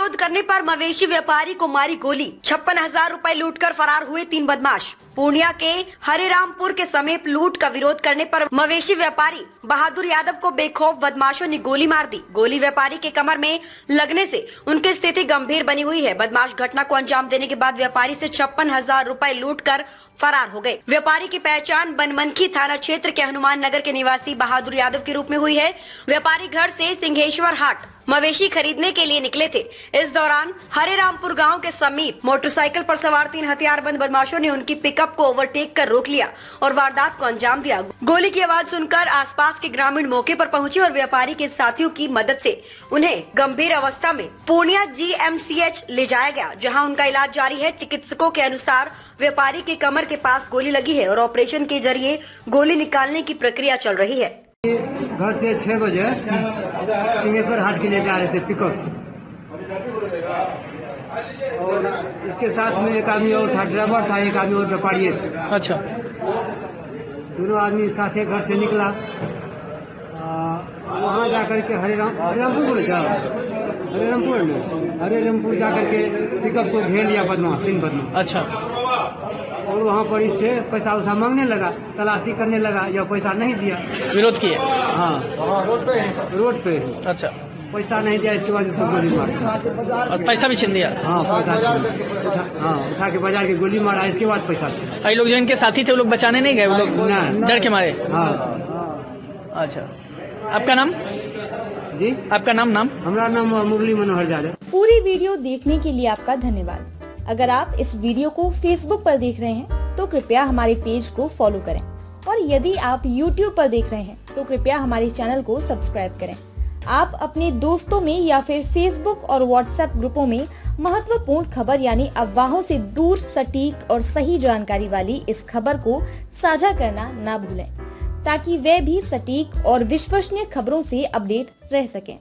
विरोध करने पर मवेशी व्यापारी को मारी गोली। 56,000 रुपए लूटकर फरार हुए 3 बदमाश। पूर्णिया के हरिरामपुर के समीप लूट का विरोध करने पर मवेशी व्यापारी बहादुर यादव को बेखौफ बदमाशों ने गोली मार दी। गोली व्यापारी के कमर में लगने से उनकी स्थिति गंभीर बनी हुई है। बदमाश घटना को अंजाम देने के बाद व्यापारी से 56,000 रुपए लूटकर फरार हो गए। व्यापारी की पहचान बनमनखी थाना क्षेत्र के हनुमान नगर के निवासी बहादुर यादव के रूप में हुई है। व्यापारी घर से सिंहेश्वर हाट मवेशी खरीदने के लिए निकले थे। इस दौरान हरिरामपुर गांव के समीप मोटरसाइकिल पर सवार 3 हथियारबंद बदमाशों ने उनकी पिकअप को ओवरटेक कर रोक लिया और वारदात को अंजाम दिया। गोली की आवाज सुनकर आसपास के ग्रामीण मौके पर पहुंचे और व्यापारी के साथियों की मदद से उन्हें गंभीर अवस्था में पूर्णिया GMCH ले जाया गया, जहाँ उनका इलाज जारी है। चिकित्सकों के अनुसार व्यापारी के कमर के पास गोली लगी है और ऑपरेशन के जरिए गोली निकालने की प्रक्रिया चल रही है। घर से 6 बजे सिंहेश्वर हाट के लिए जा रहे थे पिकअप से, और इसके साथ में एक आदमी और था, ड्राइवर था, एक आदमी और व्यापारी थे। अच्छा। दोनों आदमी साथ घर से निकला, वहाँ जाकर के हरिरामपुर जाकर के पिकअप को घेर लिया बदमाश, 3 बदमाश। अच्छा। और वहाँ पर इससे पैसा उसा मांगने लगा, तलाशी करने लगा, या पैसा नहीं दिया, विरोध किए? हाँ, रोड पे। अच्छा। पैसा नहीं दिया, इसके बाद इसको गोली मार और पैसा भी छीन दिया? हाँ, पैसा उठा के बाजार के गोली मारा, इसके बाद पैसा छीन। कई लोग जो इनके साथी थे वो लोग बचाने नहीं गए, वो लोग डर के मारे? हाँ। अच्छा। आपका नाम? जी, आपका नाम? हमारा नाम मुरली मनोहर यादव। पूरी वीडियो देखने के लिए आपका धन्यवाद। अगर आप इस वीडियो को फेसबुक पर देख रहे हैं तो कृपया हमारे पेज को फॉलो करें, और यदि आप यूट्यूब पर देख रहे हैं तो कृपया हमारे चैनल को सब्सक्राइब करें। आप अपने दोस्तों में या फिर फेसबुक और व्हाट्सएप ग्रुपों में महत्वपूर्ण खबर यानी अफवाहों से दूर सटीक और सही जानकारी वाली इस खबर को साझा करना ना भूलें, ताकि वे भी सटीक और विश्वसनीय खबरों से अपडेट रह सकें।